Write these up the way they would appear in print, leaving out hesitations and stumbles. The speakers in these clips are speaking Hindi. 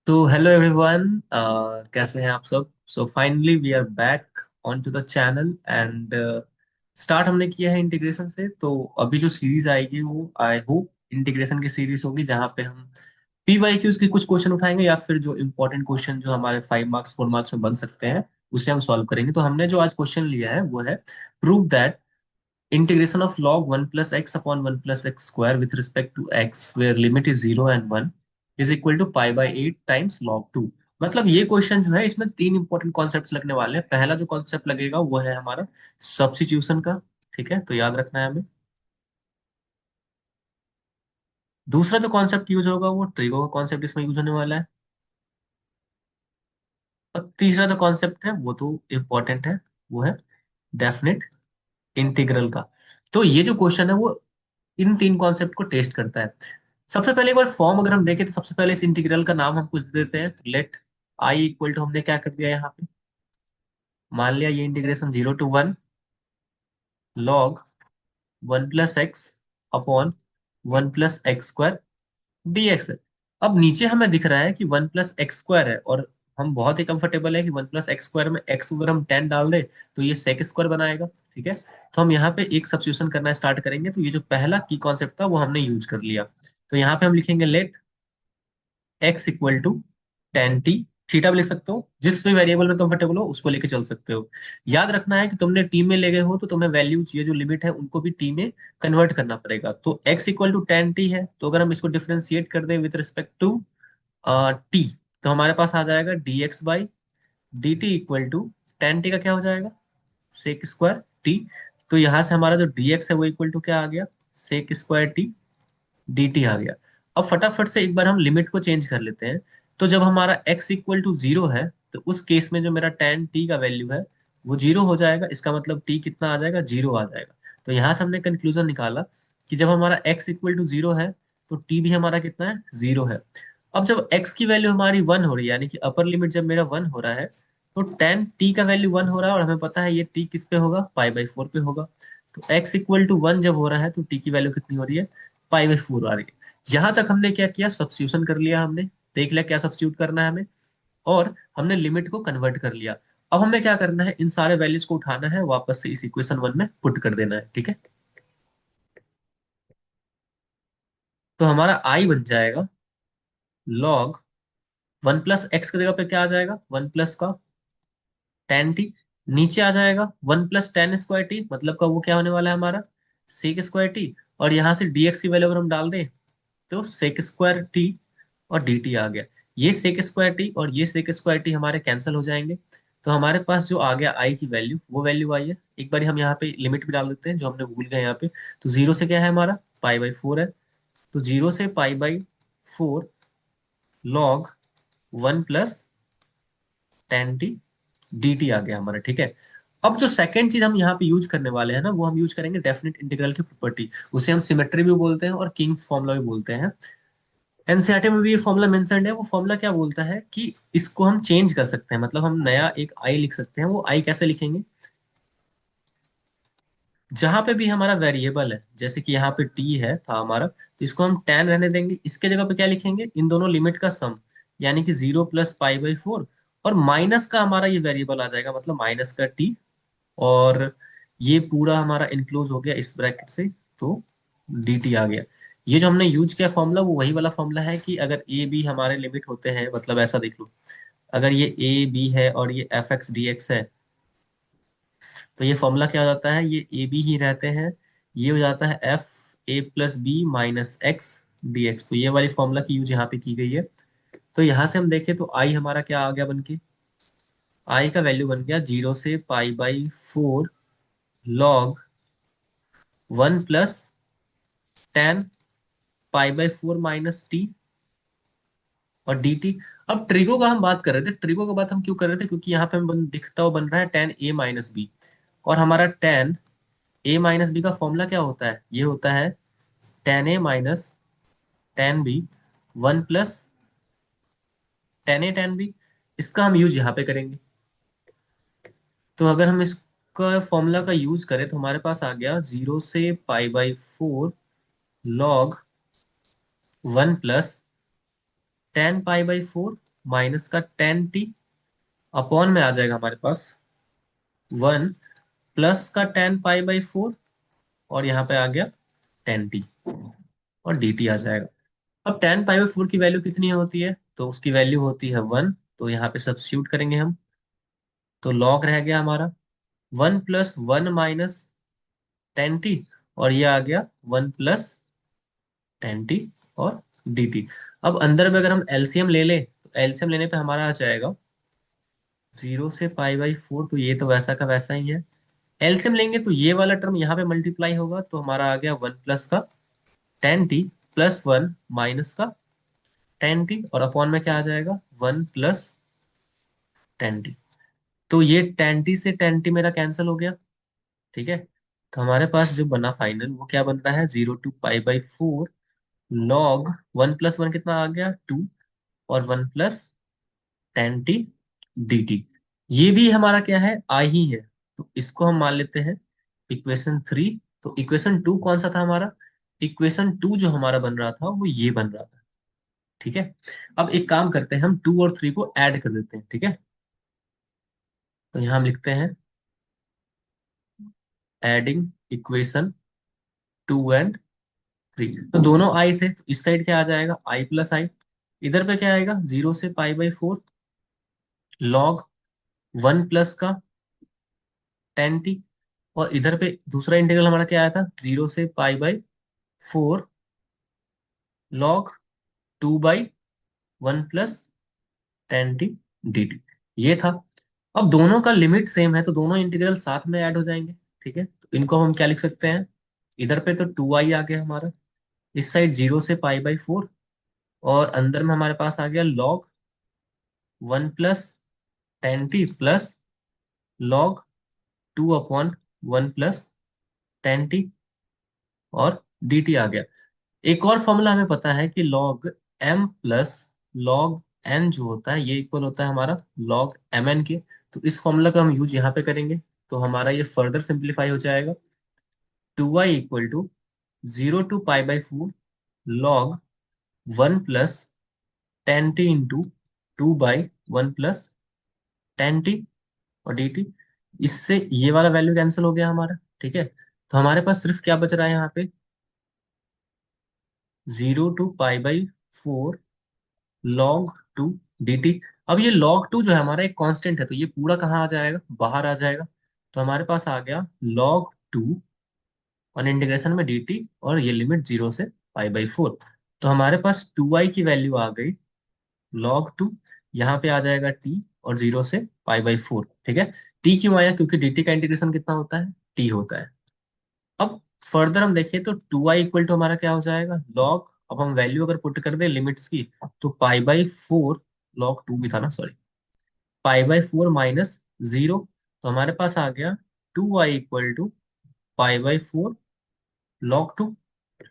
तो हेलो एवरीवन, कैसे हैं आप सब। So finally we are back on to the channel and start हमने किया है इंटीग्रेशन से। तो अभी जो सीरीज आएगी वो आई होप इंटीग्रेशन की सीरीज होगी, जहाँ पे हम पी वाई क्यूज के कुछ क्वेश्चन उठाएंगे या फिर जो इंपॉर्टेंट क्वेश्चन जो हमारे 5 मार्क्स 4 मार्क्स में बन सकते हैं उसे हम सॉल्व करेंगे। तो हमने जो आज क्वेश्चन लिया है वो है prove that integration of log 1 plus x upon 1 plus x square with respect to x where limit is 0 and 1 is equal to pi by 8 times log 2। मतलब ये क्वेश्चन जो है इसमें तीन इंपॉर्टेंट कॉन्सेप्ट्स लगने वाले हैं। पहला जो कॉन्सेप्ट लगेगा वो है हमारा सब्स्टिट्यूशन का। ठीक है, तो याद रखना है हमें। दूसरा जो कॉन्सेप्ट यूज होगा वो ट्रिगो का कॉन्सेप्ट इसमें यूज होने वाला है। और तीसरा जो कॉन्सेप्ट है वो तो इम्पोर्टेंट है, वो है डेफिनेट इंटीग्रल का। तो ये जो क्वेश्चन है वो इन तीन कॉन्सेप्ट को टेस्ट करता है। सबसे पहले एक बार फॉर्म अगर हम देखें तो सबसे पहले इस इंटीग्रल का नाम हम कुछ दे देते हैं। तो लेट आई इक्वल टू, हमने क्या कर दिया यहाँ पे, मान लिया ये integration 0 to 1 log 1 plus x upon 1 plus x square dx है। अब नीचे हमें दिख रहा है कि 1 प्लस एक्स स्क्वायर है, और हम बहुत ही कंफर्टेबल है कि 1 प्लस एक्स स्क्वायर में एक्स अगर हम 10 डाल दे तो ये सेक स्क्वायर बनाएगा। ठीक है, तो हम यहाँ पे एक सब्स्टिट्यूशन करना स्टार्ट करेंगे। तो ये जो पहला की कॉन्सेप्ट था वो हमने यूज कर लिया। तो यहाँ पे हम लिखेंगे let x equal to ten t. Theta भी लिख सकते हो, जिस भी वेरिएबल में कंफर्टेबल हो उसको लेके चल सकते हो। याद रखना है कि तुमने टी में ले गए हो तो तुम्हें वैल्यूज, ये जो लिमिट है उनको भी टी में कन्वर्ट करना पड़ेगा। तो x equal to ten t है, तो अगर हम इसको डिफरेंशिएट कर दें विद रिस्पेक्ट टू टी, तो हमारे पास आ जाएगा d x by d t equal to ten t का क्या हो जाएगा, सेक स्क्वायर टी। तो यहाँ से हमारा जो डी एक्स है वो इक्वल टू क्या आ गया, सेक स्क्वायर टी dt आ गया। अब फटाफट से एक बार हम लिमिट को चेंज कर लेते हैं। तो जब हमारा x इक्वल टू जीरो है तो उस केस में जो मेरा tan t का वैल्यू है वो जीरो हो जाएगा। इसका मतलब t कितना आ जाएगा, जीरो आ जाएगा। तो यहाँ से हमने कंक्लूजन निकाला कि जब हमारा x इक्वल टू जीरो है तो t भी हमारा कितना है, जीरो है। अब जब x की वैल्यू हमारी वन हो रही है, यानी कि अपर लिमिट जब मेरा वन हो रहा है, तो tan t का वैल्यू वन हो रहा है, और हमें पता है ये t किस पे होगा, पाई बाई फोर पे होगा। तो x इक्वल टू वन जब हो रहा है तो t की वैल्यू कितनी हो रही है, पाई बाई फोर आ रही है। यहां तक हमने क्या किया, सब्स्टिट्यूशन कर लिया। हमने देख लिया क्या सब्स्टिट्यूट करना है हमें, और हमने लिमिट को कन्वर्ट कर लिया। अब हमें क्या करना है, इन सारे वैल्यूज को उठाना है, वापस से इस इक्वेशन वन में पुट कर देना है। ठीक है, तो हमारा आई बन जाएगा लॉग 1 प्लस एक्स की जगह पे क्या आ जाएगा, 1 प्लस का टेन टी। नीचे आ जाएगा 1 प्लस टेन स्क्वायर टी, मतलब का वो क्या होने वाला है हमारा, सेक स्क्वायर टी। और यहाँ से dx की वैल्यू अगर हम डाल दें तो सेक स्क्वायर टी और डी टी आ गया। ये सेक स्क्वायर टी और ये सेक स्क्वायर टी हमारे कैंसिल हो जाएंगे। तो हमारे पास जो आ गया आई की वैल्यू, वो वैल्यू आई है। एक बार हम यहाँ पे लिमिट भी डाल देते हैं जो हमने भूल गए यहाँ पे। तो जीरो से क्या है हमारा, पाई बाई फोर है। तो जीरो से pi by four log 1 plus ten T D T आ गया हमारा। ठीक है, अब जो सेकंड चीज हम यहाँ पे यूज करने वाले हैं ना, वो हम यूज करेंगे डेफिनेट इंटीग्रल की प्रॉपर्टी। उसे हम सिमेट्री भी बोलते हैं और किंग्स फॉर्मूला भी बोलते हैं। एनसीईआरटी में भी ये फॉर्मूला मेंशन्ड है। वो फॉर्मूला क्या बोलता है कि इसको हम चेंज कर सकते हैं, मतलब हम नया एक आई लिख सकते हैं। वो आई कैसे लिखेंगे, जहां पे भी हमारा वेरिएबल है, जैसे कि यहाँ पे टी है था हमारा, तो इसको हम टेन रहने देंगे। इसके जगह पे क्या लिखेंगे, इन दोनों लिमिट का सम, यानी कि 0 प्लस पाई बाई फोर, और माइनस का हमारा ये वेरिएबल आ जाएगा, मतलब माइनस का टी। और ये पूरा हमारा इंक्लूज हो गया इस ब्रैकेट से, तो डी टी आ गया। ये जो हमने यूज किया फॉर्मूला वो वही वाला फॉर्मूला है कि अगर ए बी हमारे लिमिट होते हैं, मतलब ऐसा देख लो, अगर ये ए बी है और ये एफ एक्स डी एक्स है, तो ये फॉर्मूला क्या हो जाता है, ये ए बी ही रहते हैं, ये हो जाता है f a plus b minus x d x. तो ये वाली फॉर्मूला की यूज यहाँ पे की गई है। तो यहाँ से हम देखें तो आई हमारा क्या आ गया बनके, आई का वैल्यू बन गया जीरो से pi by four log 1 plus 10 pi by four minus T और डी टी। अब ट्रिगो का हम बात कर रहे थे, ट्रिगो का बात हम क्यों कर रहे थे, क्योंकि यहाँ पे दिखता हुआ बन रहा है tan a माइनस बी। और हमारा tan a माइनस बी का फॉर्मूला क्या होता है, ये होता है tan a minus tan b 1 plus tan a tan b। इसका हम यूज यहाँ पे करेंगे। तो अगर हम इसका फॉर्मूला का यूज करें तो हमारे पास आ गया जीरो से pi by four log 1 plus 10 pi by four minus का टेन टी अपॉन में आ जाएगा हमारे पास वन प्लस का टेन पाई बाई फोर, और यहाँ पे आ गया टेन टी, और डी टी आ जाएगा। अब टेन पाई बाई फोर की वैल्यू कितनी होती है, तो उसकी वैल्यू होती है वन, तो यहाँ पे सब्स्टिट्यूट करेंगे हम, तो लॉग रह गया हमारा one plus one minus ten t, और ये आ गया वन प्लस टेन टी और डी टी। अब अंदर में अगर हम एलसीएम ले लें, तो एलसीएम लेने पे हमारा आ जाएगा जीरो से पाई बाई फोर, तो ये तो वैसा का वैसा ही है। एलसीएम लेंगे तो ये वाला टर्म यहाँ पे मल्टीप्लाई होगा, तो हमारा आ गया वन प्लस का ten t plus one minus का टेन टी, और अपॉन में क्या आ जाएगा वन प्लस टेन टी। तो ये टेन टी से टेन टी मेरा कैंसिल हो गया, ठीक है। तो हमारे पास जो बना फाइनल वो क्या बन रहा है, zero to pi by four log one plus one कितना आ गया टू, और one plus ten T D t. ये भी हमारा क्या है, आई ही है, तो इसको हम मान लेते हैं इक्वेशन थ्री। तो इक्वेशन टू कौन सा था हमारा, इक्वेशन टू जो हमारा बन रहा था वो ये बन रहा था, ठीक है। अब एक काम करते हैं, हम टू और थ्री को ऐड कर देते हैं, ठीक है। तो यहाँ हम लिखते हैं adding equation two and three. तो दोनों आई थे, तो इस साइड क्या आ जाएगा आई प्लस आई, इधर पे क्या आएगा जीरो से pi by four log one plus का टेन टी, और इधर पे दूसरा इंटीग्रल हमारा क्या आया था, जीरो से pi by four log to by one plus ten T D t, ये था। अब दोनों का लिमिट सेम है, तो दोनों इंटीग्रल साथ में ऐड हो जाएंगे, ठीक है। तो इनको हम क्या लिख सकते हैं, इधर पे तो टू आई आ गया हमारा, इस साइड जीरो से पाई बाई फोर, और अंदर में हमारे पास आ गया log one plus ten t plus log two upon one plus ten t और डी टी आ गया। एक और फॉर्मूला हमें पता है कि log m plus log n जो होता है ये इक्वल होता है हमारा लॉग एम एन के। तो इस फॉर्मूला का हम यूज यहाँ पे करेंगे, तो हमारा ये फर्दर सिंप्लीफाई हो जाएगा, two I equal to zero to pi by four log one plus ten t into two by one plus ten t और डी टी। इससे ये वाला वैल्यू कैंसिल हो गया हमारा, ठीक है। तो हमारे पास सिर्फ क्या बच रहा है यहाँ पे, zero to pi by four log two d t. अब ये लॉग टू जो है हमारा एक कांस्टेंट है, तो ये पूरा कहाँ आ जाएगा, बाहर आ जाएगा। तो हमारे पास आ गया लॉग टू और इंटीग्रेशन में डी टी, और ये लिमिट जीरो से पाई बाई फोर। तो हमारे पास टू आई की वैल्यू आ गई लॉग टू, यहाँ पे आ जाएगा टी, और जीरो से पाई बाई फोर, ठीक है। टी क्यों आया, क्योंकि डी टी का इंटीग्रेशन कितना होता है, टी होता है। अब फर्दर हम देखें तो टू आई इक्वल टू हमारा क्या हो जाएगा लॉग, अब हम वैल्यू अगर पुट कर दे लिमिट्स की, तो pi by four, log two भी था ना sorry, pi by four minus zero, तो हमारे पास आ गया two I equal to pi by four log two,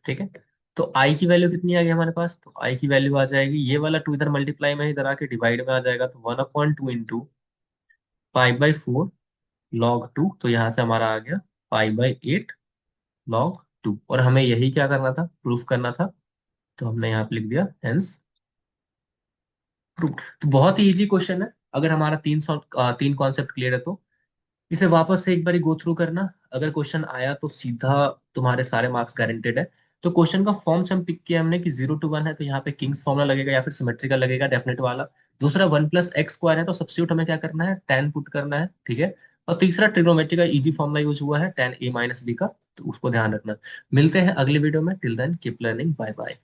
ठीक है। तो आई की वैल्यू कितनी आ गई हमारे पास, तो आई की वैल्यू आ जाएगी, ये वाला टू इधर मल्टीप्लाई में इधर आके डिवाइड में आ जाएगा, तो one upon two into pi by four log two, तो यहाँ से हमारा आ गया pi by eight log two, और हमें यही क्या करना था, प्रूफ करना था। तो हमने यहाँ पे लिख दिया हेंस प्रूफ। तो बहुत ही इजी क्वेश्चन है, अगर हमारा तीन कॉन्सेप्ट क्लियर है तो इसे वापस से एक बार गो थ्रू करना। अगर क्वेश्चन आया तो सीधा तुम्हारे सारे मार्क्स गारंटेड है। तो क्वेश्चन का फॉर्म से हम पिक किया हमने कि जीरो टू वन है, तो यहाँ पे किंग्स फॉर्मूला लगेगा या फिर सिमेट्रिकल लगेगा डेफिनेट वाला। दूसरा वन प्लस एक्स स्क्वायर है, तो सब्स्टिट्यूट हमें क्या करना है, टेन पुट करना है, ठीक है। और तीसरा ट्रिग्नोमेट्री का इजी फॉर्मूला यूज हुआ है टेन ए माइनस बी का, तो उसको ध्यान रखना। मिलते हैं अगले वीडियो में, till then keep learning, bye bye.